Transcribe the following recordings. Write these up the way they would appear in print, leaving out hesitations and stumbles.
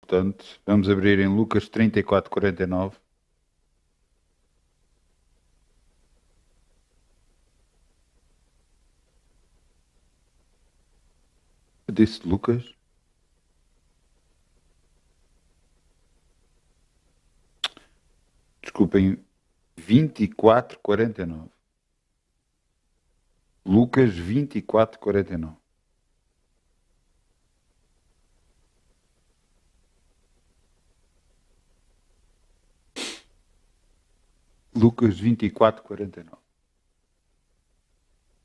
portanto, vamos abrir em Lucas 34, 49. Eu disse Lucas? Desculpem, 24, 49. Lucas 24, 49. Lucas 24, 49.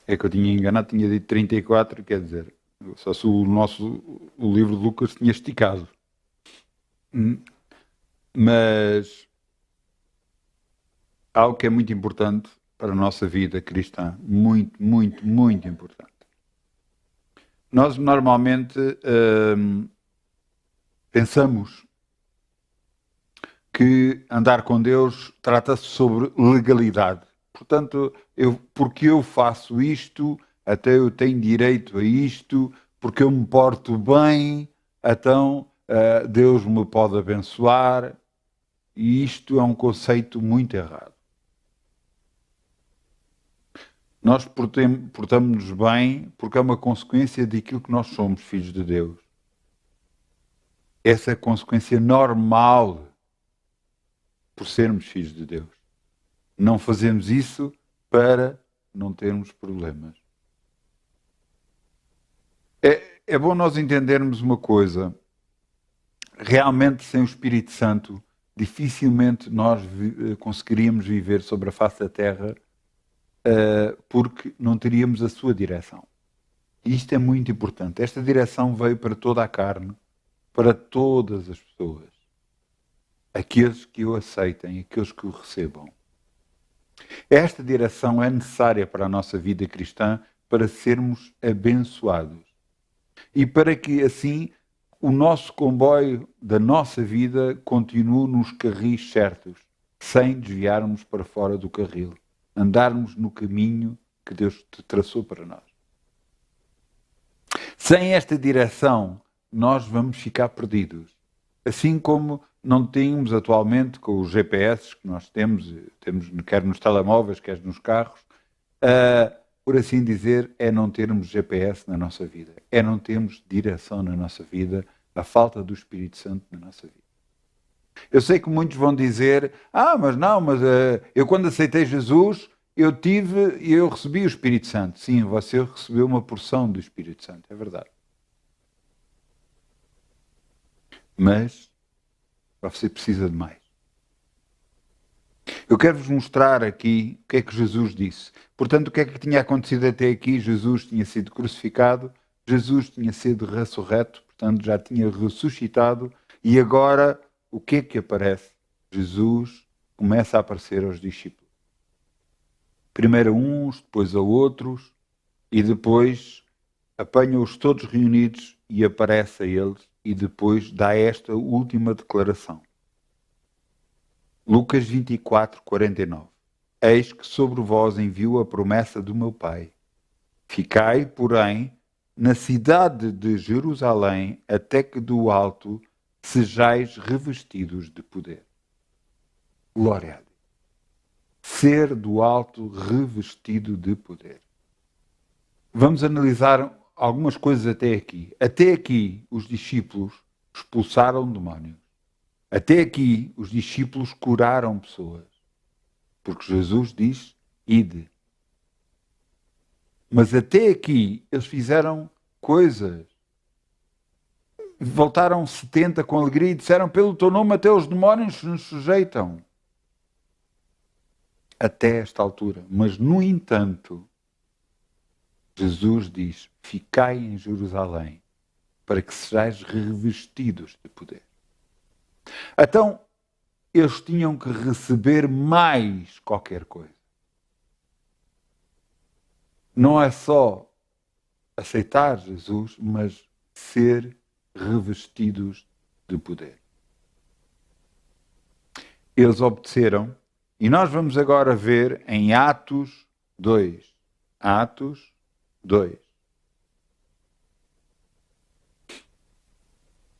É que eu tinha enganado, tinha dito 34, quer dizer, só se o livro de Lucas tinha esticado. Mas algo que é muito importante para a nossa vida cristã, muito, muito, muito importante. Nós normalmente pensamos que andar com Deus trata-se sobre legalidade. Portanto, porque eu faço isto, até eu tenho direito a isto, porque eu me porto bem, então Deus me pode abençoar. E isto é um conceito muito errado. Nós portamos-nos bem porque é uma consequência daquilo que nós somos, filhos de Deus. Essa é a consequência normal por sermos filhos de Deus. Não fazemos isso para não termos problemas. É bom nós entendermos uma coisa. Realmente, sem o Espírito Santo, dificilmente nós conseguiríamos viver sobre a face da Terra porque não teríamos a sua direção. E isto é muito importante. Esta direção veio para toda a carne, para todas as pessoas. Aqueles que o aceitem, aqueles que o recebam. Esta direção é necessária para a nossa vida cristã para sermos abençoados. E para que assim o nosso comboio da nossa vida continue nos carris certos, sem desviarmos para fora do carril. Andarmos no caminho que Deus traçou para nós. Sem esta direção, nós vamos ficar perdidos. Assim como não temos atualmente com os GPS que nós temos quer nos telemóveis, quer nos carros, por assim dizer, é não termos GPS na nossa vida, é não termos direção na nossa vida, a falta do Espírito Santo na nossa vida. Eu sei que muitos vão dizer, mas eu quando aceitei Jesus, eu recebi o Espírito Santo. Sim, você recebeu uma porção do Espírito Santo, é verdade. Mas você precisa de mais. Eu quero-vos mostrar aqui o que é que Jesus disse. Portanto, o que é que tinha acontecido até aqui? Jesus tinha sido crucificado, Jesus tinha sido ressurreto, portanto já tinha ressuscitado, e agora o que é que aparece? Jesus começa a aparecer aos discípulos. Primeiro a uns, depois a outros, e depois apanha-os todos reunidos e aparece a eles, e depois dá esta última declaração. Lucas 24, 49. Eis que sobre vós envio a promessa do meu Pai. Ficai, porém, na cidade de Jerusalém, até que do alto sejais revestidos de poder. Glória a Deus. Ser do alto revestido de poder. Vamos analisar algumas coisas até aqui. Até aqui, os discípulos expulsaram demónios. Até aqui, os discípulos curaram pessoas. Porque Jesus diz, ide. Mas até aqui, eles fizeram coisas. Voltaram 70 com alegria e disseram, pelo teu nome até os demónios nos sujeitam. Até esta altura. Mas, no entanto, Jesus diz, ficai em Jerusalém, para que sejais revestidos de poder. Então, eles tinham que receber mais qualquer coisa. Não é só aceitar Jesus, mas ser revestidos de poder. Eles obedeceram, e nós vamos agora ver em Atos 2. Atos 2.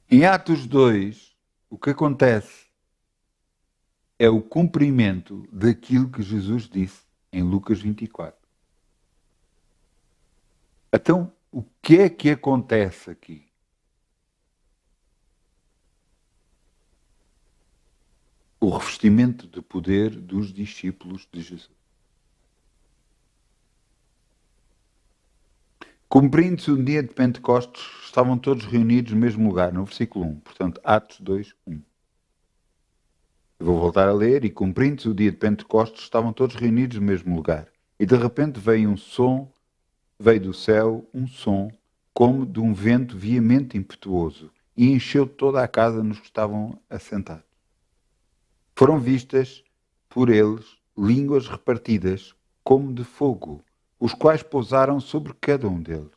Em Atos 2, o que acontece é o cumprimento daquilo que Jesus disse em Lucas 24. Então, o que é que acontece aqui? O revestimento de poder dos discípulos de Jesus. Cumprindo-se o dia de Pentecostes, estavam todos reunidos no mesmo lugar, no versículo 1. Portanto, Atos 2, 1. Eu vou voltar a ler. E cumprindo-se o dia de Pentecostes, estavam todos reunidos no mesmo lugar. E de repente veio do céu um som, como de um vento veemente e impetuoso, e encheu toda a casa nos que estavam assentados. Foram vistas por eles línguas repartidas como de fogo, os quais pousaram sobre cada um deles.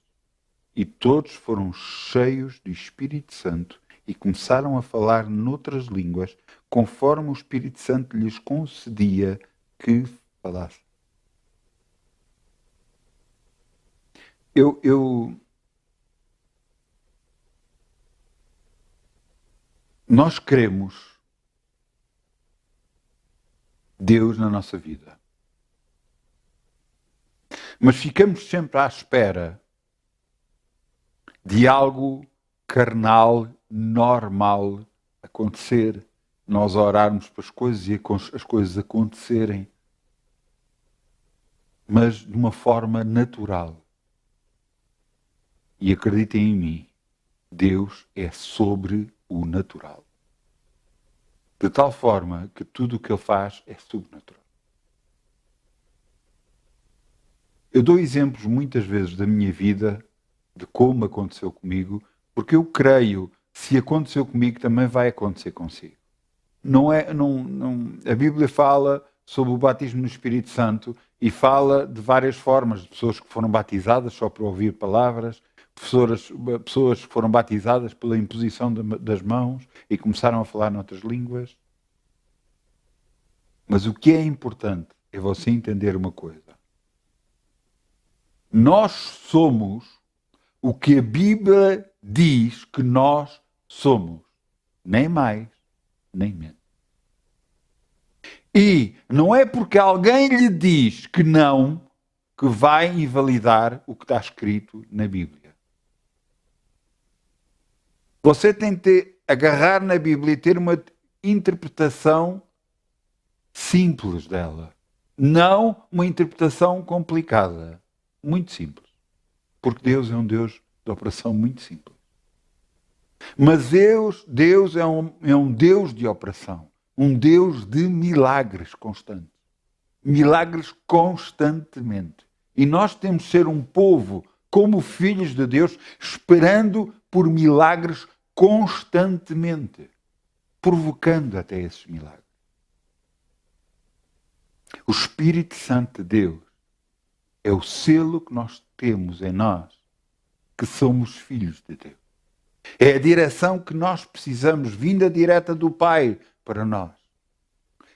E todos foram cheios do Espírito Santo e começaram a falar noutras línguas, conforme o Espírito Santo lhes concedia que falassem. Nós queremos Deus na nossa vida. Mas ficamos sempre à espera de algo carnal, normal acontecer. Nós orarmos para as coisas e as coisas acontecerem. Mas de uma forma natural. E acreditem em mim, Deus é sobre o natural. De tal forma que tudo o que Ele faz é sobrenatural. Eu dou exemplos muitas vezes da minha vida, de como aconteceu comigo, porque eu creio, se aconteceu comigo, também vai acontecer consigo. A Bíblia fala sobre o batismo no Espírito Santo e fala de várias formas, de pessoas que foram batizadas só por ouvir palavras, pessoas que foram batizadas pela imposição das mãos e começaram a falar noutras línguas. Mas o que é importante é você entender uma coisa. Nós somos o que a Bíblia diz que nós somos. Nem mais, nem menos. E não é porque alguém lhe diz que não, que vai invalidar o que está escrito na Bíblia. Você tem que agarrar na Bíblia e ter uma interpretação simples dela. Não uma interpretação complicada. Muito simples. Porque Deus é um Deus de operação muito simples. Mas Deus é um Deus de operação. Um Deus de milagres constantes. Milagres constantemente. E nós temos de ser um povo, como filhos de Deus, esperando por milagres constantemente. Provocando até esses milagres. O Espírito Santo de Deus é o selo que nós temos em nós, que somos filhos de Deus. É a direção que nós precisamos, vinda direta do Pai para nós.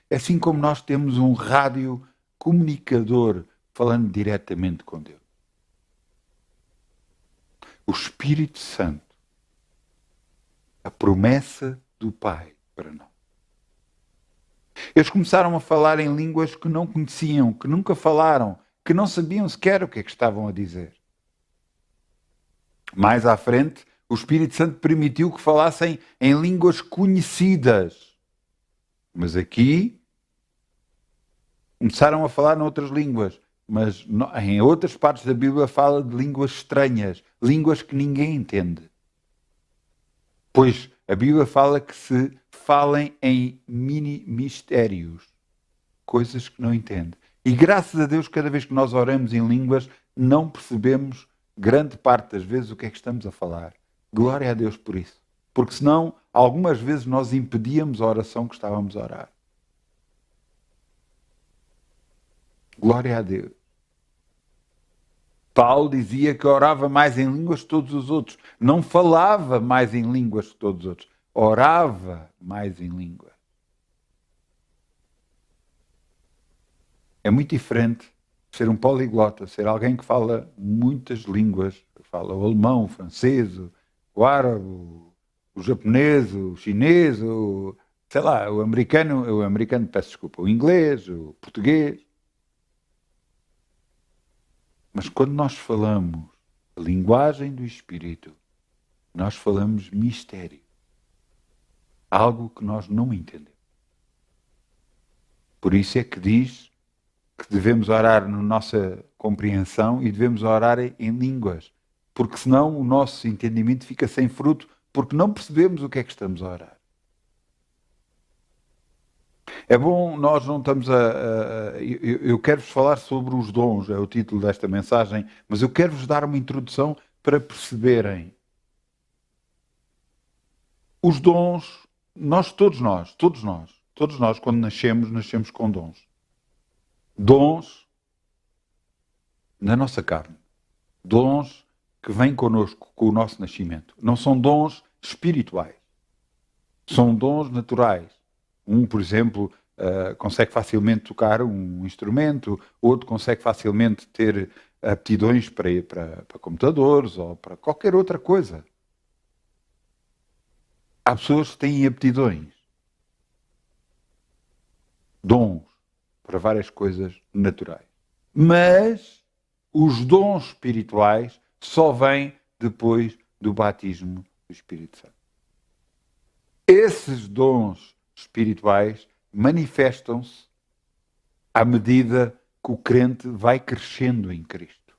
É assim como nós temos um rádio comunicador falando diretamente com Deus. O Espírito Santo, a promessa do Pai para nós. Eles começaram a falar em línguas que não conheciam, que nunca falaram, que não sabiam sequer o que é que estavam a dizer. Mais à frente, o Espírito Santo permitiu que falassem em línguas conhecidas. Mas aqui começaram a falar noutras línguas. Mas em outras partes da Bíblia fala de línguas estranhas, línguas que ninguém entende. Pois a Bíblia fala que se falem em mini-mistérios, coisas que não entende. E graças a Deus, cada vez que nós oramos em línguas, não percebemos grande parte das vezes o que é que estamos a falar. Glória a Deus por isso. Porque senão, algumas vezes nós impedíamos a oração que estávamos a orar. Glória a Deus. Paulo dizia que orava mais em línguas que todos os outros. Não falava mais em línguas que todos os outros. Orava mais em línguas. É muito diferente ser um poliglota, ser alguém que fala muitas línguas. Fala o alemão, o francês, o árabe, o japonês, o chinês, sei lá, o americano, peço desculpa, o inglês, o português. Mas quando nós falamos a linguagem do Espírito, nós falamos mistério. Algo que nós não entendemos. Por isso é que diz que devemos orar na nossa compreensão e devemos orar em línguas. Porque senão o nosso entendimento fica sem fruto, porque não percebemos o que é que estamos a orar. É bom, nós não estamos eu quero-vos falar sobre os dons, é o título desta mensagem, mas eu quero-vos dar uma introdução para perceberem. Os dons, todos nós, quando nascemos com dons. Dons na nossa carne. Dons que vêm connosco com o nosso nascimento. Não são dons espirituais. São dons naturais. Um, por exemplo, consegue facilmente tocar um instrumento, outro consegue facilmente ter aptidões para computadores ou para qualquer outra coisa. Há pessoas que têm aptidões, dons para várias coisas naturais. Mas os dons espirituais só vêm depois do batismo do Espírito Santo. Esses dons espirituais manifestam-se à medida que o crente vai crescendo em Cristo.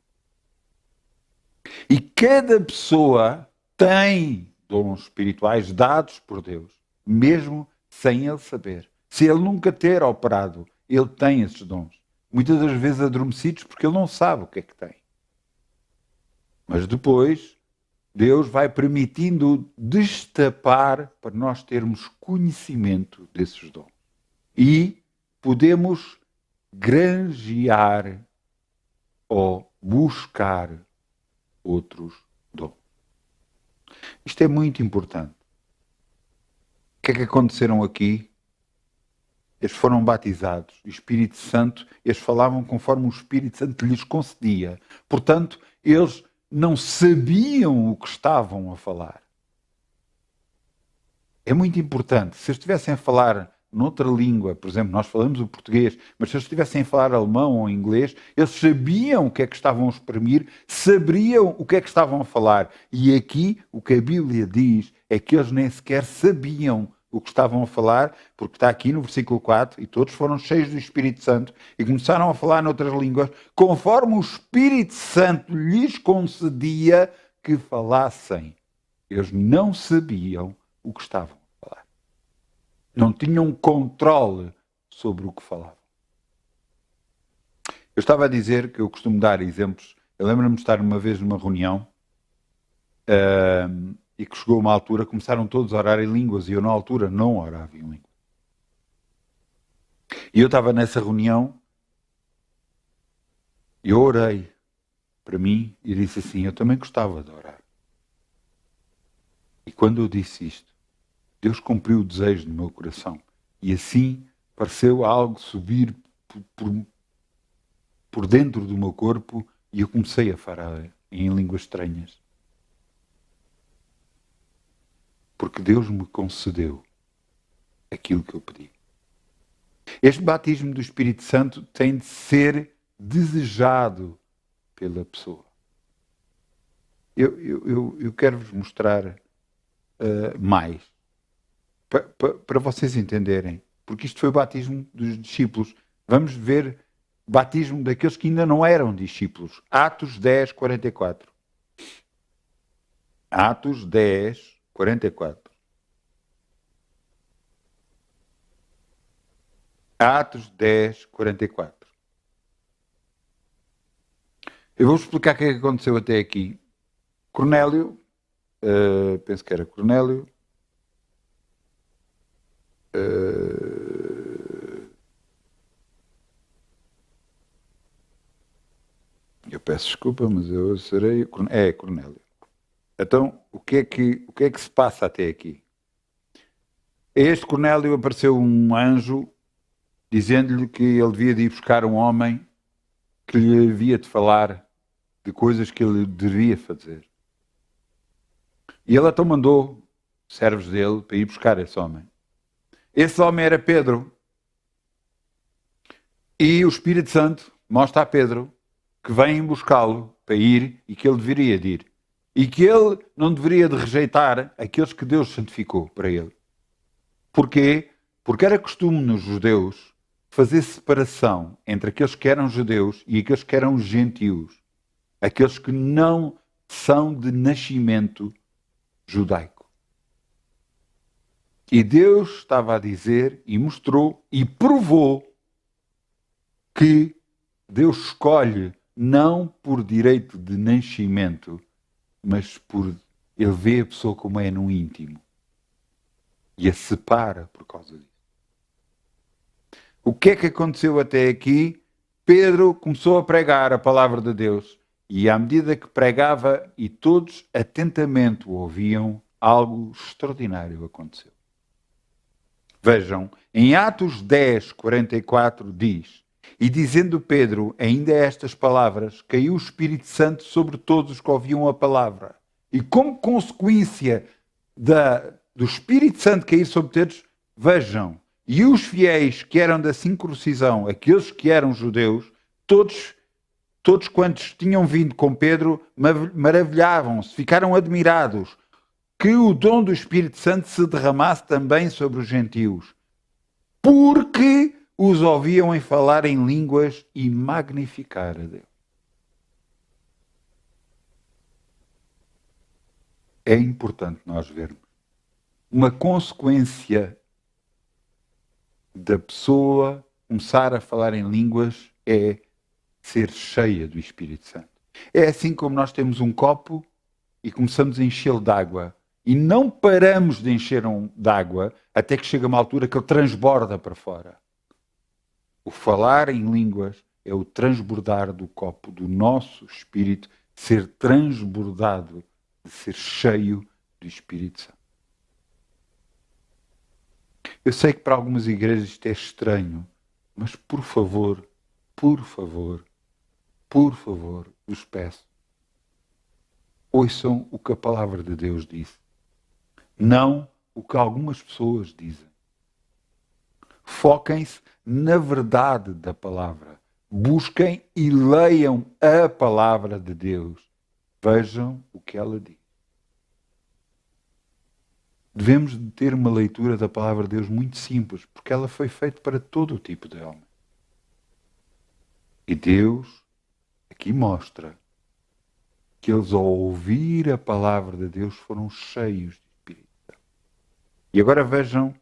E cada pessoa tem dons espirituais dados por Deus, mesmo sem ele saber. Se ele nunca ter operado, ele tem esses dons. Muitas das vezes adormecidos porque ele não sabe o que é que tem. Mas depois, Deus vai permitindo destapar para nós termos conhecimento desses dons. E podemos granjear ou buscar outros dons. Isto é muito importante. O que é que aconteceram aqui? Eles foram batizados. O Espírito Santo, eles falavam conforme o Espírito Santo lhes concedia. Portanto, eles não sabiam o que estavam a falar. É muito importante. Se eles estivessem a falar noutra língua, por exemplo, nós falamos o português, mas se eles estivessem a falar alemão ou inglês, eles sabiam o que é que estavam a exprimir, saberiam o que é que estavam a falar. E aqui, o que a Bíblia diz é que eles nem sequer sabiam o que estavam a falar, porque está aqui no versículo 4, e todos foram cheios do Espírito Santo e começaram a falar noutras línguas, conforme o Espírito Santo lhes concedia que falassem. Eles não sabiam o que estavam a falar. Não tinham controle sobre o que falavam. Eu estava a dizer que eu costumo dar exemplos. Eu lembro-me de estar uma vez numa reunião e que chegou uma altura, começaram todos a orar em línguas e eu na altura não orava em línguas. E eu estava nessa reunião e eu orei para mim e disse assim, eu também gostava de orar. E quando eu disse isto, Deus cumpriu o desejo do meu coração. E assim pareceu algo subir por dentro do meu corpo e eu comecei a falar em línguas estranhas. Porque Deus me concedeu aquilo que eu pedi. Este batismo do Espírito Santo tem de ser desejado pela pessoa. Eu quero-vos mostrar mais, para vocês entenderem, porque isto foi o batismo dos discípulos. Vamos ver o batismo daqueles que ainda não eram discípulos. Atos 10, 44. Atos 10, 44. Atos 10, 44. Eu vou explicar o que é que aconteceu até aqui. Cornélio, penso que era Cornélio, eu peço desculpa, mas eu serei... É Cornélio. Então, o que é que se passa até aqui? A este Cornélio apareceu um anjo dizendo-lhe que ele devia de ir buscar um homem que lhe havia de falar de coisas que ele devia fazer. E ele então mandou servos dele, para ir buscar esse homem. Esse homem era Pedro. E o Espírito Santo mostra a Pedro que vem buscá-lo para ir e que ele deveria de ir. E que ele não deveria de rejeitar aqueles que Deus santificou para ele. Porquê? Porque era costume nos judeus fazer separação entre aqueles que eram judeus e aqueles que eram gentios. Aqueles que não são de nascimento judaico. E Deus estava a dizer e mostrou e provou que Deus escolhe não por direito de nascimento, mas por ele vê a pessoa como é no íntimo e a separa por causa disso. O que é que aconteceu até aqui? Pedro começou a pregar a palavra de Deus e à medida que pregava e todos atentamente o ouviam, algo extraordinário aconteceu. Vejam, em Atos 10, 44 diz: E dizendo Pedro ainda estas palavras, caiu o Espírito Santo sobre todos os que ouviam a palavra. E como consequência do Espírito Santo cair sobre todos, vejam, e os fiéis que eram da circuncisão, aqueles que eram judeus, todos quantos tinham vindo com Pedro, maravilhavam-se, ficaram admirados que o dom do Espírito Santo se derramasse também sobre os gentios, porque os ouviam em falar em línguas e magnificar a Deus. É importante nós vermos. Uma consequência da pessoa começar a falar em línguas é ser cheia do Espírito Santo. É assim como nós temos um copo e começamos a enchê-lo de água. E não paramos de encher de água até que chega uma altura que ele transborda para fora. O falar em línguas é o transbordar do copo, do nosso espírito, ser transbordado, de ser cheio do Espírito Santo. Eu sei que para algumas igrejas isto é estranho, mas por favor, vos peço, ouçam o que a palavra de Deus diz. Não o que algumas pessoas dizem. Foquem-se na verdade da palavra. Busquem e leiam a palavra de Deus. Vejam o que ela diz. Devemos de ter uma leitura da palavra de Deus muito simples, porque ela foi feita para todo o tipo de homem. E Deus aqui mostra que eles, ao ouvir a palavra de Deus, foram cheios de Espírito Santo. E agora vejam,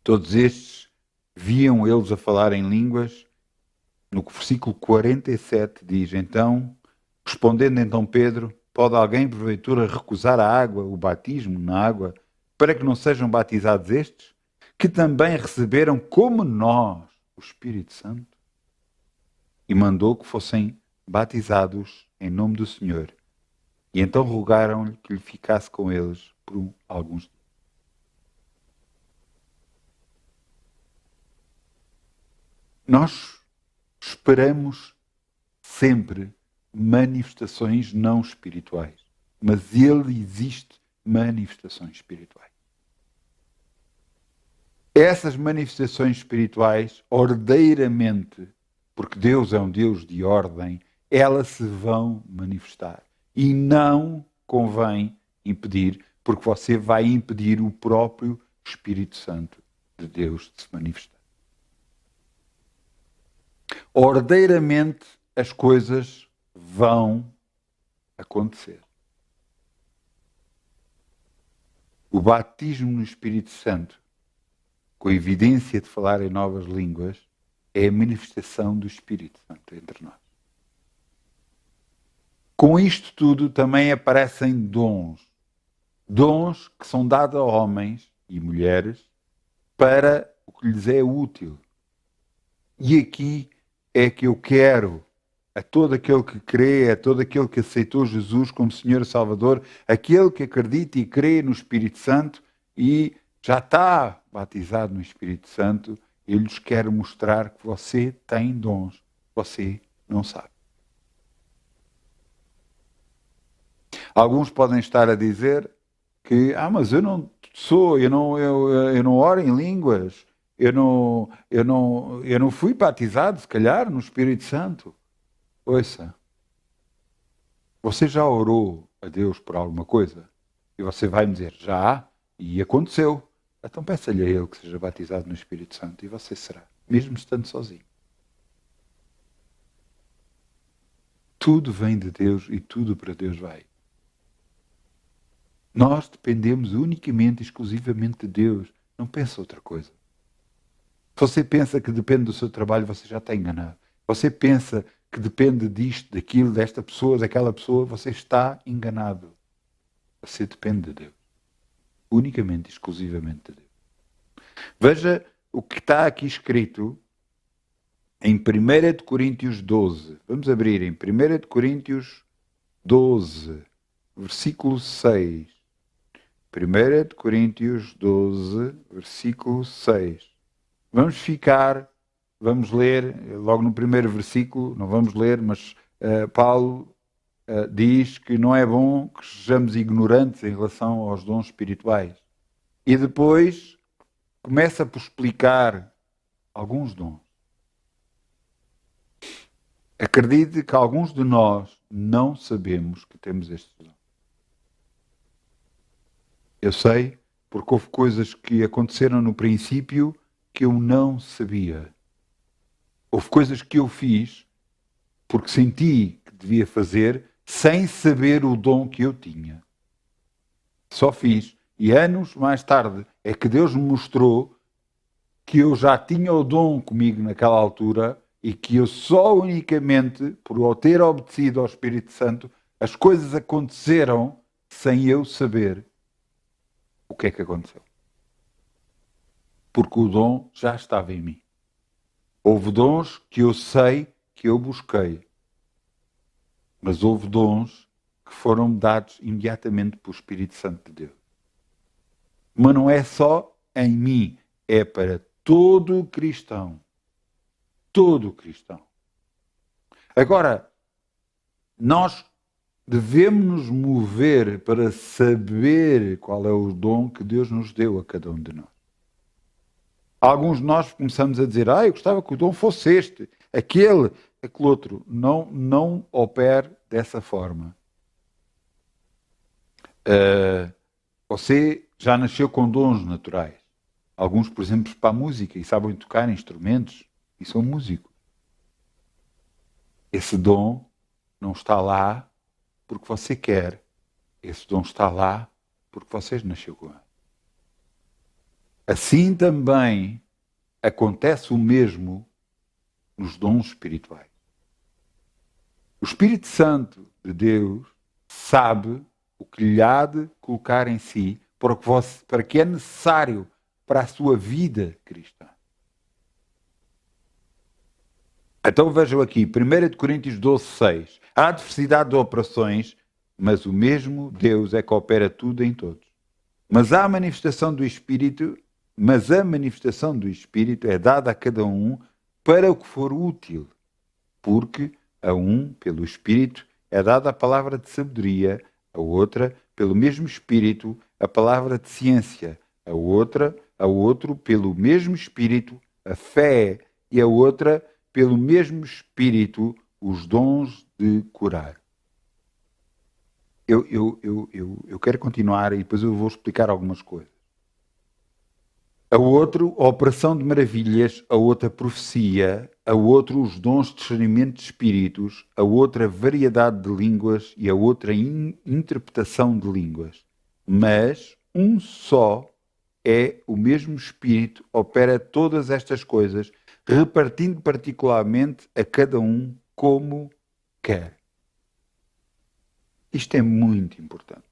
todos estes viam eles a falar em línguas. No versículo 47 diz: Então, respondendo então Pedro, pode alguém porventura recusar a água, o batismo na água, para que não sejam batizados estes, que também receberam como nós o Espírito Santo? E mandou que fossem batizados em nome do Senhor. E então rogaram-lhe que lhe ficasse com eles por alguns dias. Nós esperamos sempre manifestações não espirituais, mas ele existe manifestações espirituais. Essas manifestações espirituais, ordeiramente, porque Deus é um Deus de ordem, elas se vão manifestar. E não convém impedir, porque você vai impedir o próprio Espírito Santo de Deus de se manifestar. Ordeiramente as coisas vão acontecer. O batismo no Espírito Santo, com a evidência de falar em novas línguas, é a manifestação do Espírito Santo entre nós. Com isto tudo também aparecem dons. Dons que são dados a homens e mulheres para o que lhes é útil. E aqui é que eu quero a todo aquele que crê, a todo aquele que aceitou Jesus como Senhor e Salvador, aquele que acredita e crê no Espírito Santo e já está batizado no Espírito Santo, eu lhes quero mostrar que você tem dons, você não sabe. Alguns podem estar a dizer que, mas eu não sou, eu não oro em línguas, eu não fui batizado, se calhar, no Espírito Santo. Ouça, você já orou a Deus por alguma coisa? E você vai me dizer, já, e aconteceu. Então peça-lhe a Ele que seja batizado no Espírito Santo e você será, mesmo estando sozinho. Tudo vem de Deus e tudo para Deus vai. Nós dependemos unicamente, exclusivamente de Deus. Não pensa outra coisa. Se você pensa que depende do seu trabalho, você já está enganado. Você pensa que depende disto, daquilo, desta pessoa, daquela pessoa, você está enganado. Você depende de Deus. Unicamente, exclusivamente de Deus. Veja o que está aqui escrito em 1 de Coríntios 12. Vamos abrir em 1 de Coríntios 12, versículo 6. 1 de Coríntios 12, versículo 6. Vamos ler logo no primeiro versículo, não vamos ler, mas Paulo diz que não é bom que sejamos ignorantes em relação aos dons espirituais. E depois começa por explicar alguns dons. Acredite que alguns de nós não sabemos que temos estes dons. Eu sei, porque houve coisas que aconteceram no princípio que eu não sabia. Houve coisas que eu fiz porque senti que devia fazer sem saber o dom que eu tinha. Só fiz. E anos mais tarde é que Deus me mostrou que eu já tinha o dom comigo naquela altura e que eu só unicamente, por ter obedecido ao Espírito Santo, as coisas aconteceram sem eu saber o que é que aconteceu. Porque o dom já estava em mim. Houve dons que eu sei que eu busquei, mas houve dons que foram dados imediatamente pelo Espírito Santo de Deus. Mas não é só em mim, é para todo cristão. Todo cristão. Agora, nós devemos nos mover para saber qual é o dom que Deus nos deu a cada um de nós. Alguns de nós começamos a dizer, eu gostava que o dom fosse este, aquele outro. Não opere dessa forma. Você já nasceu com dons naturais. Alguns, por exemplo, para a música e sabem tocar instrumentos e são músicos. Esse dom não está lá porque você quer. Esse dom está lá porque você nasceu com ele. Assim também acontece o mesmo nos dons espirituais. O Espírito Santo de Deus sabe o que lhe há de colocar em si para que é necessário para a sua vida cristã. Então vejam aqui, 1 Coríntios 12, 6. Há diversidade de operações, mas o mesmo Deus é que opera tudo em todos. Mas a manifestação do Espírito é dada a cada um para o que for útil, porque a um, pelo Espírito, é dada a palavra de sabedoria, a outra, pelo mesmo Espírito, a palavra de ciência, a outro, pelo mesmo Espírito, a fé, e a outra, pelo mesmo Espírito, os dons de curar. Eu quero continuar e depois eu vou explicar algumas coisas. A outro, a operação de maravilhas, a outra, profecia, a outro, os dons de discernimento de espíritos, a outra, variedade de línguas e a outra, interpretação de línguas. Mas um só é o mesmo Espírito, opera todas estas coisas, repartindo particularmente a cada um como quer. Isto é muito importante.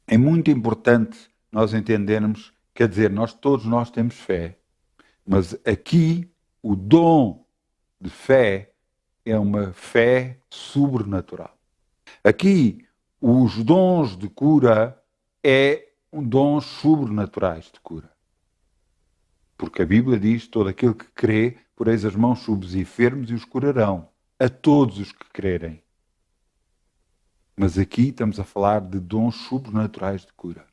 É muito importante nós entendermos, quer dizer, todos nós temos fé, mas aqui o dom de fé é uma fé sobrenatural. Aqui os dons de cura é dons sobrenaturais de cura. Porque a Bíblia diz, todo aquele que crê, poreis as mãos sobre os enfermos e os curarão, a todos os que crerem. Mas aqui estamos a falar de dons sobrenaturais de cura.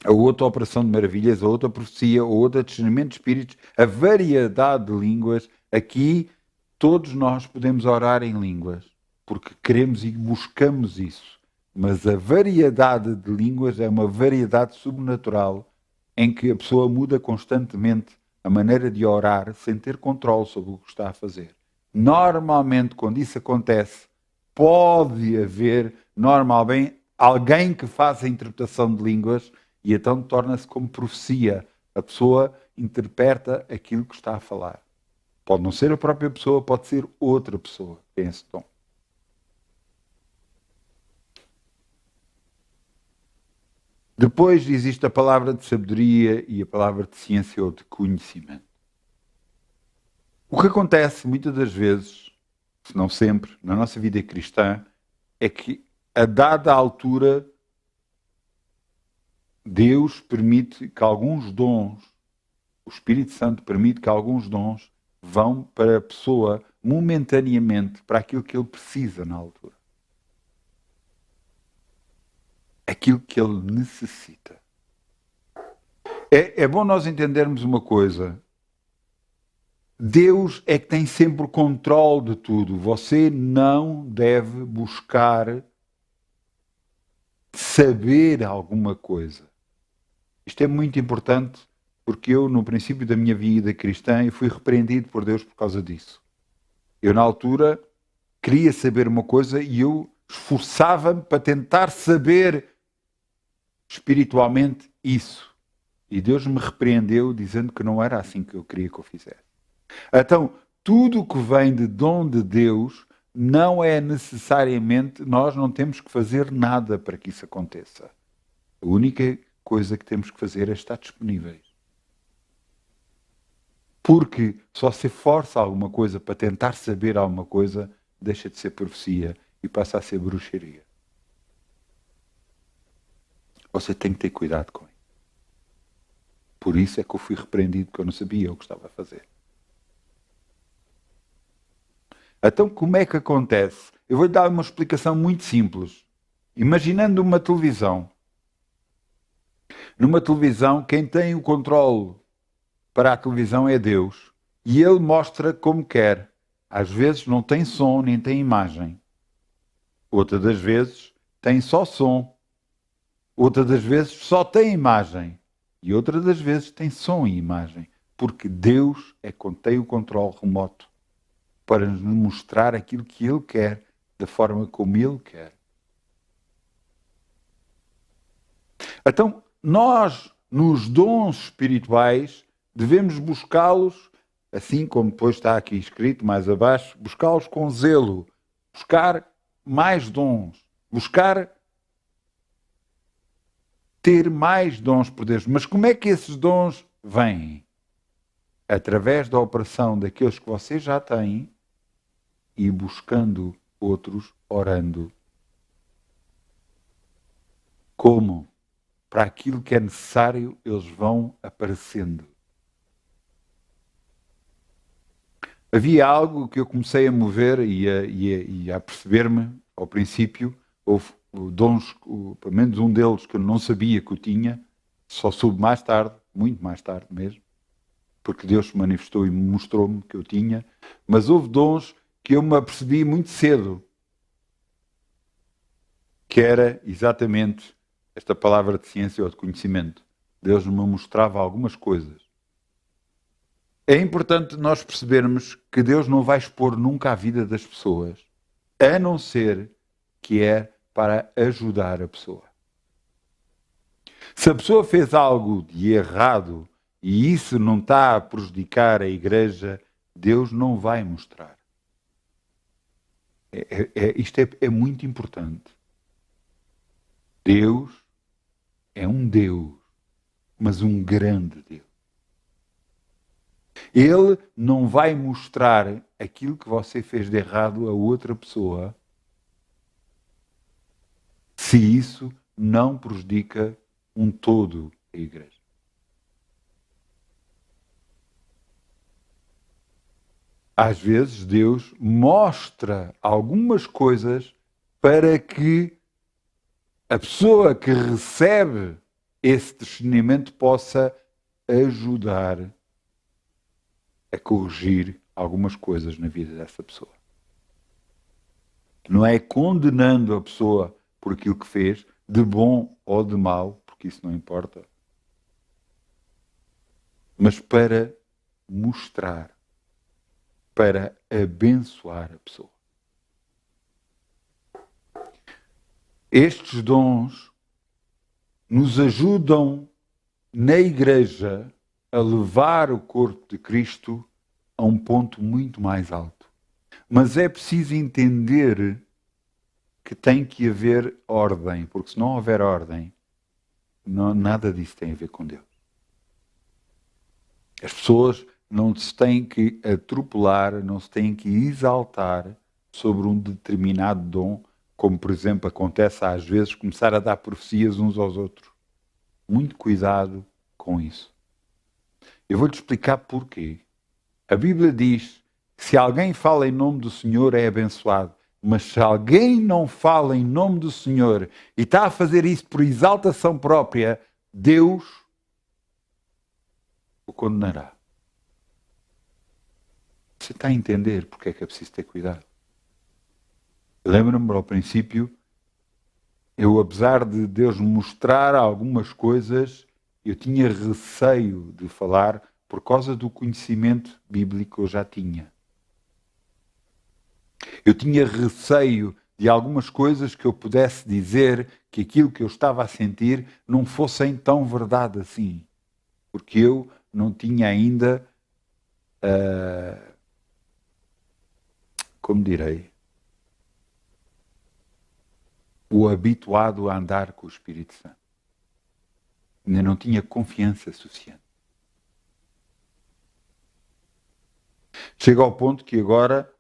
A outra operação de maravilhas, a outra profecia, a outra discernimento de espíritos, a variedade de línguas. Aqui todos nós podemos orar em línguas, porque queremos e buscamos isso. Mas a variedade de línguas é uma variedade sobrenatural em que a pessoa muda constantemente a maneira de orar sem ter controle sobre o que está a fazer. Normalmente, quando isso acontece, pode haver normalmente alguém que faça a interpretação de línguas e então torna-se como profecia. A pessoa interpreta aquilo que está a falar. Pode não ser a própria pessoa, pode ser outra pessoa que tem esse dom. Depois existe a palavra de sabedoria e a palavra de ciência ou de conhecimento. O que acontece muitas das vezes, se não sempre, na nossa vida cristã, é que a dada altura Deus permite que alguns dons, o Espírito Santo permite que alguns dons vão para a pessoa momentaneamente para aquilo que ele precisa na altura. Aquilo que ele necessita. É bom nós entendermos uma coisa. Deus é que tem sempre o controle de tudo. Você não deve buscar saber alguma coisa. Isto é muito importante porque eu, no princípio da minha vida cristã, eu fui repreendido por Deus por causa disso. Eu, na altura, queria saber uma coisa e eu esforçava-me para tentar saber espiritualmente isso. E Deus me repreendeu dizendo que não era assim que eu queria que eu fizesse. Então, tudo o que vem de dom de Deus não é necessariamente, nós não temos que fazer nada para que isso aconteça. A única coisa que temos que fazer é estar disponíveis. Porque só se força alguma coisa para tentar saber alguma coisa, deixa de ser profecia e passa a ser bruxaria. Você tem que ter cuidado com isso. Por isso é que eu fui repreendido, porque eu não sabia o que estava a fazer. Então, como é que acontece? Eu vou-lhe dar uma explicação muito simples. Imaginando uma televisão. Numa televisão, quem tem o controle para a televisão é Deus. E Ele mostra como quer. Às vezes não tem som, nem tem imagem. Outras das vezes tem só som. Outras das vezes só tem imagem. E outras das vezes tem som e imagem. Porque Deus é quem tem o controle remoto para nos mostrar aquilo que Ele quer, da forma como Ele quer. Então, nós, nos dons espirituais, devemos buscá-los, assim como depois está aqui escrito mais abaixo, buscá-los com zelo, buscar mais dons, buscar ter mais dons por Deus. Mas como é que esses dons vêm? Através da operação daqueles que você já tem, e buscando outros, orando. Como? Para aquilo que é necessário, eles vão aparecendo. Havia algo que eu comecei a mover e a perceber-me, ao princípio, houve dons, pelo menos um deles que eu não sabia que eu tinha, só soube mais tarde, muito mais tarde mesmo, porque Deus se manifestou e mostrou-me que eu tinha, mas houve dons que eu me apercebi muito cedo, que era exatamente esta palavra de ciência ou de conhecimento. Deus me mostrava algumas coisas. É importante nós percebermos que Deus não vai expor nunca a vida das pessoas, a não ser que é para ajudar a pessoa. Se a pessoa fez algo de errado e isso não está a prejudicar a igreja, Deus não vai mostrar. Isto é muito importante. Deus é um Deus, mas um grande Deus. Ele não vai mostrar aquilo que você fez de errado a outra pessoa se isso não prejudica um todo a igreja. Às vezes Deus mostra algumas coisas para que a pessoa que recebe esse discernimento possa ajudar a corrigir algumas coisas na vida dessa pessoa. Não é condenando a pessoa por aquilo que fez, de bom ou de mau, porque isso não importa, mas para mostrar, para abençoar a pessoa. Estes dons nos ajudam na igreja a levar o corpo de Cristo a um ponto muito mais alto. Mas é preciso entender que tem que haver ordem, porque se não houver ordem, nada disso tem a ver com Deus. As pessoas não se têm que atropelar, não se têm que exaltar sobre um determinado dom, como, por exemplo, acontece às vezes, começar a dar profecias uns aos outros. Muito cuidado com isso. Eu vou-te explicar porquê. A Bíblia diz que se alguém fala em nome do Senhor é abençoado, mas se alguém não fala em nome do Senhor e está a fazer isso por exaltação própria, Deus o condenará. Você está a entender porque é que é preciso ter cuidado? Lembro-me, ao princípio, eu, apesar de Deus me mostrar algumas coisas, eu tinha receio de falar por causa do conhecimento bíblico que eu já tinha. Eu tinha receio de algumas coisas que eu pudesse dizer que aquilo que eu estava a sentir não fossem tão verdade assim. Porque eu não tinha ainda, como direi, o habituado a andar com o Espírito Santo. Ainda não tinha confiança suficiente. Chega ao ponto que agora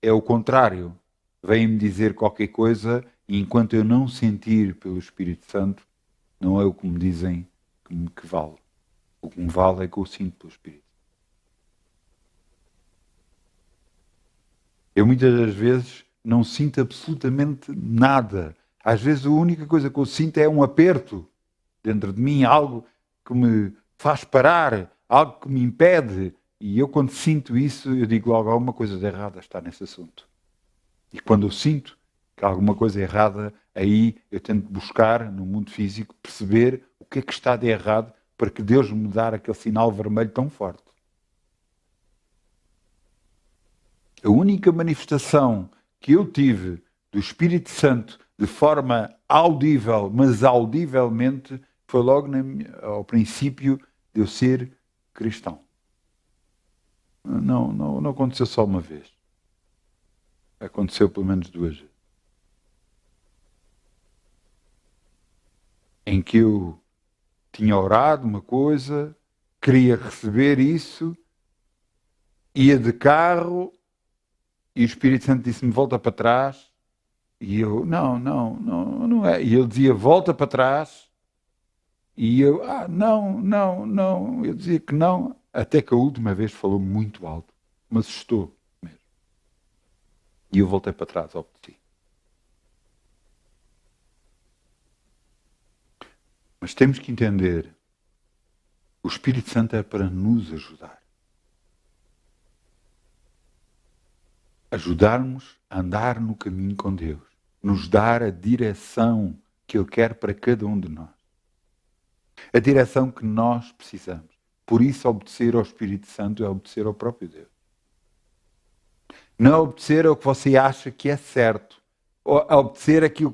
é o contrário. Vem-me dizer qualquer coisa e enquanto eu não sentir pelo Espírito Santo, não é o que me dizem que vale. O que me vale é que eu sinto pelo Espírito. Eu muitas das vezes não sinto absolutamente nada. Às vezes a única coisa que eu sinto é um aperto dentro de mim, algo que me faz parar, algo que me impede. E eu quando sinto isso, eu digo logo, alguma coisa de errada está nesse assunto. E quando eu sinto que há alguma coisa errada, aí eu tento buscar no mundo físico, perceber o que é que está de errado para que Deus me dê aquele sinal vermelho tão forte. A única manifestação que eu tive do Espírito Santo de forma audível, mas audivelmente, foi logo ao princípio de eu ser cristão. Não aconteceu só uma vez. Aconteceu pelo menos 2 vezes. Em que eu tinha orado uma coisa, queria receber isso, ia de carro e o Espírito Santo disse-me volta para trás e eu, não é. E ele dizia volta para trás e eu, não. Eu dizia que não, até que a última vez falou muito alto, me assustou mesmo. E eu voltei para trás, obedeci. Mas temos que entender, o Espírito Santo é para nos ajudar. Ajudarmos a andar no caminho com Deus. Nos dar a direção que Ele quer para cada um de nós. A direção que nós precisamos. Por isso, obedecer ao Espírito Santo é obedecer ao próprio Deus. Não é obedecer ao que você acha que é certo. Ou obedecer aquilo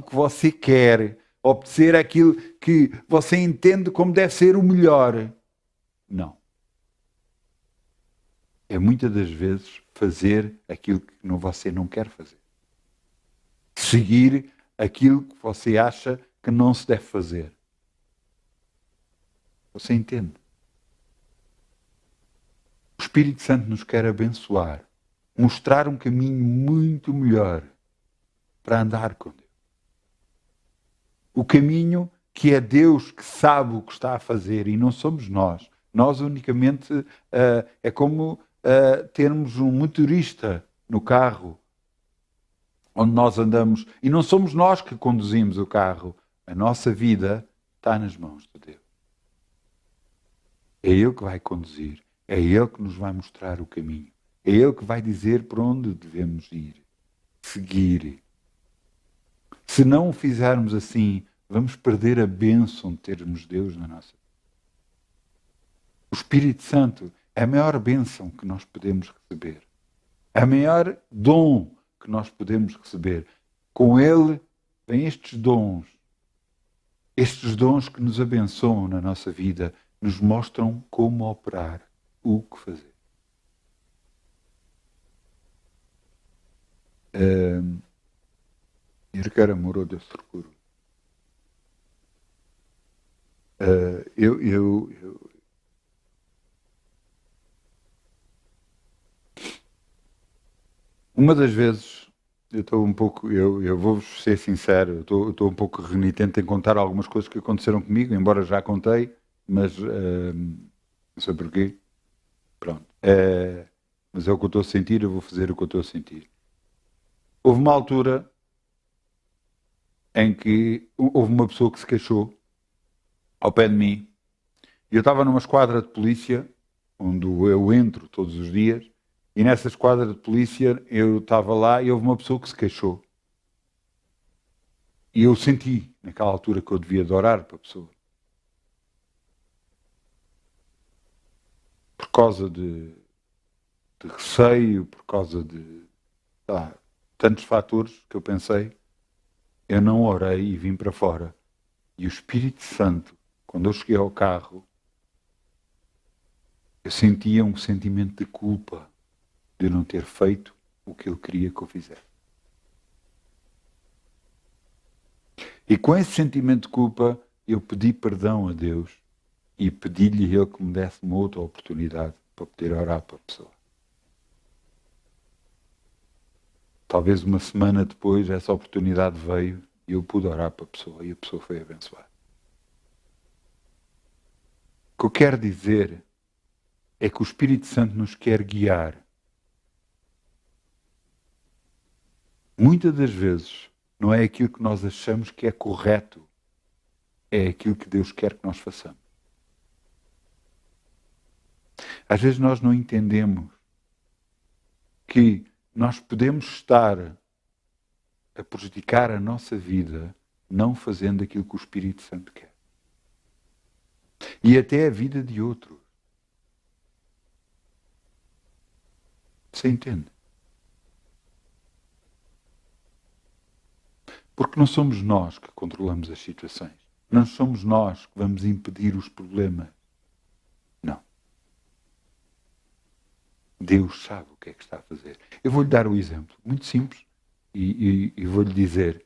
que você quer. Obedecer aquilo que você entende como deve ser o melhor. Não. É muitas das vezes fazer aquilo que você não quer fazer. Seguir aquilo que você acha que não se deve fazer. Você entende? O Espírito Santo nos quer abençoar, mostrar um caminho muito melhor para andar com Deus. O caminho que é Deus que sabe o que está a fazer e não somos nós. Nós unicamente é como termos um motorista no carro onde nós andamos, e não somos nós que conduzimos o carro, a nossa vida está nas mãos de Deus. É Ele que vai conduzir, é Ele que nos vai mostrar o caminho, é Ele que vai dizer por onde devemos ir, seguir. Se não o fizermos assim, vamos perder a bênção de termos Deus na nossa vida. O Espírito Santo é a maior bênção que nós podemos receber. É o maior dom que nós podemos receber. Com Ele vêm estes dons que nos abençoam na nossa vida, nos mostram como operar, o que fazer. Ergar amor de procuro. Uma das vezes eu estou um pouco, eu vou-vos ser sincero, eu estou um pouco renitente em contar algumas coisas que aconteceram comigo, embora já contei, mas não sei porquê. Pronto. Mas é o que eu estou a sentir, eu vou fazer o que eu estou a sentir. Houve uma altura em que houve uma pessoa que se queixou ao pé de mim. E eu estava numa esquadra de polícia, onde eu entro todos os dias, e nessa esquadra de polícia eu estava lá e houve uma pessoa que se queixou. E eu senti, naquela altura, que eu devia de orar para a pessoa. Por causa de receio, por causa de tantos fatores que eu pensei, eu não orei e vim para fora. E o Espírito Santo, quando eu cheguei ao carro, eu sentia um sentimento de culpa de não ter feito o que Ele queria que eu fizesse. E com esse sentimento de culpa, eu pedi perdão a Deus e pedi-lhe Ele que me desse uma outra oportunidade para poder orar para a pessoa. Talvez uma semana depois essa oportunidade veio e eu pude orar para a pessoa e a pessoa foi abençoada. O que eu quero dizer é que o Espírito Santo nos quer guiar. Muitas das vezes não é aquilo que nós achamos que é correto, é aquilo que Deus quer que nós façamos. Às vezes nós não entendemos que nós podemos estar a prejudicar a nossa vida não fazendo aquilo que o Espírito Santo quer. E até a vida de outros. Você entende? Porque não somos nós que controlamos as situações. Não somos nós que vamos impedir os problemas. Não. Deus sabe o que é que está a fazer. Eu vou-lhe dar um exemplo muito simples e vou-lhe dizer: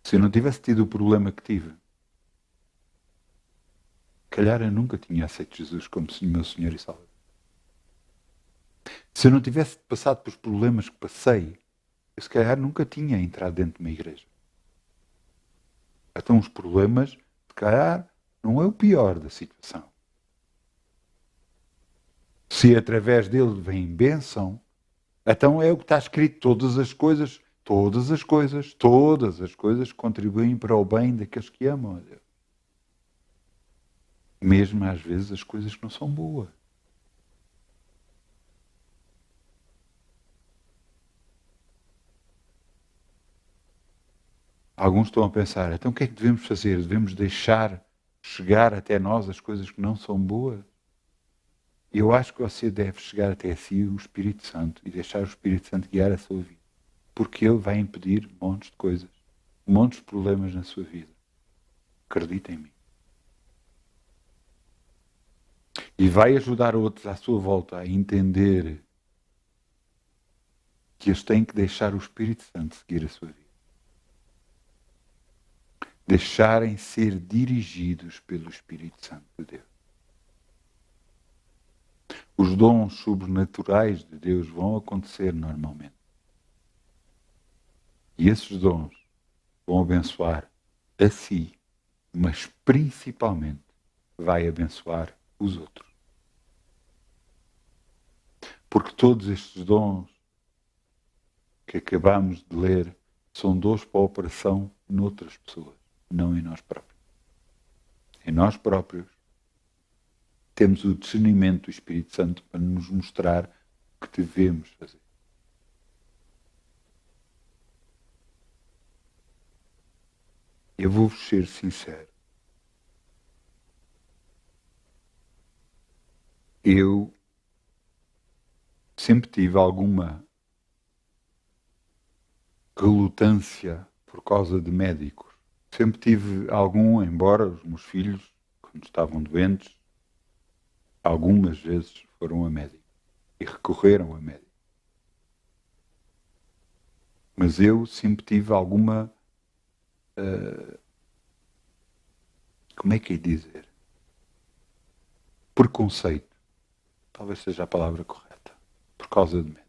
se eu não tivesse tido o problema que tive, calhar eu nunca tinha aceito Jesus como meu Senhor e Salvador. Se eu não tivesse passado pelos problemas que passei, eu se calhar nunca tinha entrado dentro de uma igreja. Então os problemas, se calhar, não é o pior da situação. Se através dele vem bênção, então é o que está escrito: todas as coisas contribuem para o bem daqueles que amam a Deus. Mesmo às vezes as coisas que não são boas. Alguns estão a pensar: então o que é que devemos fazer? Devemos deixar chegar até nós as coisas que não são boas? Eu acho que você deve chegar até si o Espírito Santo e deixar o Espírito Santo guiar a sua vida. Porque Ele vai impedir montes de coisas, montes de problemas na sua vida. Acredita em mim. E vai ajudar outros à sua volta a entender que eles têm que deixar o Espírito Santo seguir a sua vida. Deixarem ser dirigidos pelo Espírito Santo de Deus. Os dons sobrenaturais de Deus vão acontecer normalmente. E esses dons vão abençoar a si, mas principalmente vai abençoar os outros. Porque todos estes dons que acabamos de ler são dores para a operação noutras pessoas, não em nós próprios. Em nós próprios temos o discernimento do Espírito Santo para nos mostrar o que devemos fazer. Eu vou-vos ser sincero. Eu sempre tive alguma relutância por causa de médicos. Sempre tive algum, embora os meus filhos, quando estavam doentes, algumas vezes foram a médico e recorreram a médico. Mas eu sempre tive alguma, como é que é dizer? Preconceito. Talvez seja a palavra correta. Por causa de médico.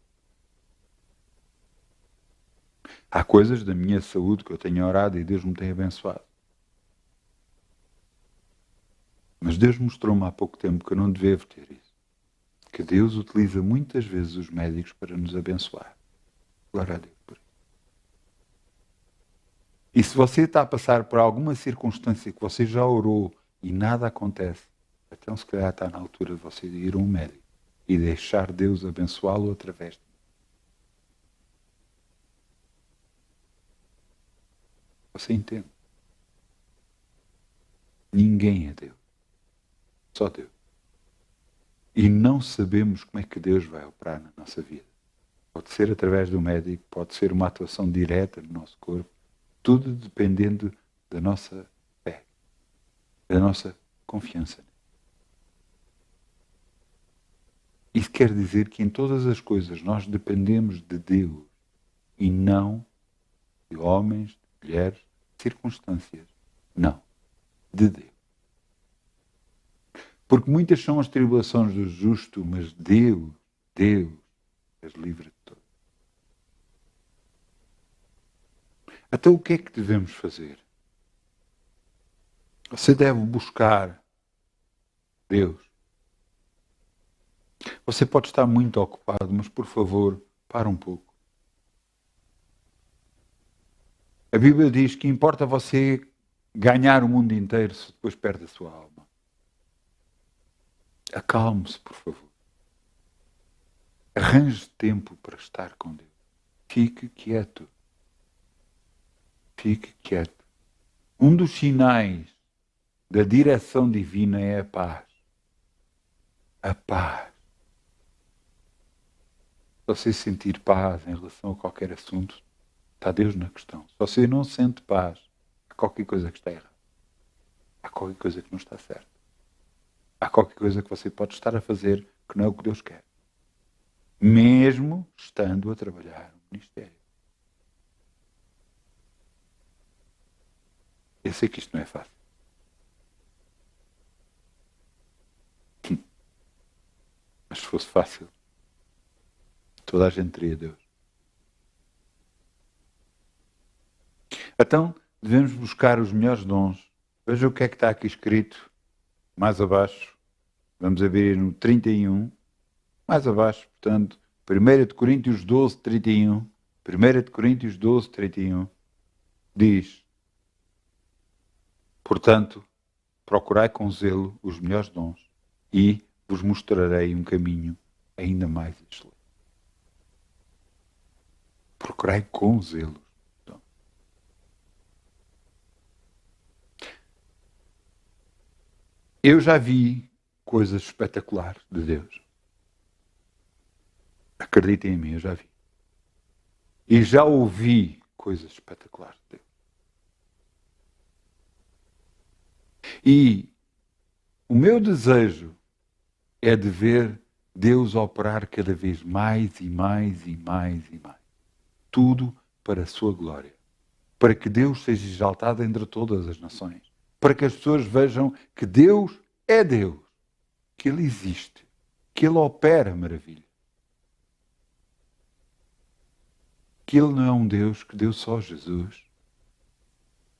Há coisas da minha saúde que eu tenho orado e Deus me tem abençoado. Mas Deus mostrou-me há pouco tempo que eu não devo ter isso. Que Deus utiliza muitas vezes os médicos para nos abençoar. Glória a Deus por isso. E se você está a passar por alguma circunstância que você já orou e nada acontece, então se calhar está na altura de você ir a um médico e deixar Deus abençoá-lo através de. Você entende? Ninguém é Deus. Só Deus. E não sabemos como é que Deus vai operar na nossa vida. Pode ser através do médico, pode ser uma atuação direta no nosso corpo, tudo dependendo da nossa fé, da nossa confiança. Isso quer dizer que em todas as coisas nós dependemos de Deus e não de homens, de mulheres, de circunstâncias. Não. De Deus. Porque muitas são as tribulações do justo, mas Deus as livra de todas. Então o que é que devemos fazer? Você deve buscar Deus. Você pode estar muito ocupado, mas por favor, para um pouco. A Bíblia diz que importa você ganhar o mundo inteiro se depois perde a sua alma. Acalme-se, por favor. Arranje tempo para estar com Deus. Fique quieto. Fique quieto. Um dos sinais da direção divina é a paz. A paz. Se você sentir paz em relação a qualquer assunto, está Deus na questão. Se você não sente paz, há qualquer coisa que está errada. Há qualquer coisa que não está certa. Há qualquer coisa que você pode estar a fazer que não é o que Deus quer. Mesmo estando a trabalhar no ministério. Eu sei que isto não é fácil. Mas se fosse fácil, toda a gente teria Deus. Então, devemos buscar os melhores dons. Veja o que é que está aqui escrito, mais abaixo. Vamos abrir no 31, mais abaixo, portanto, 1 de Coríntios 12, 31. 1 de Coríntios 12, 31. Diz, portanto, procurai com zelo os melhores dons e vos mostrarei um caminho ainda mais excelente. Procurai com zelo. Eu já vi coisas espetaculares de Deus. Acreditem em mim, eu já vi. E já ouvi coisas espetaculares de Deus. E o meu desejo é de ver Deus operar cada vez mais e mais e mais e mais. Tudo para a sua glória. Para que Deus seja exaltado entre todas as nações. Para que as pessoas vejam que Deus é Deus. Que Ele existe. Que Ele opera maravilha. Que Ele não é um Deus que deu só Jesus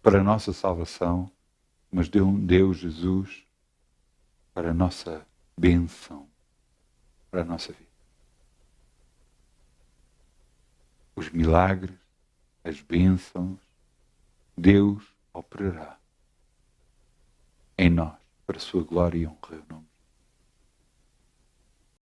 para a nossa salvação, mas deu Jesus para a nossa bênção, para a nossa vida. os milagres, as bênçãos, Deus operará em nós, para a sua glória e honra.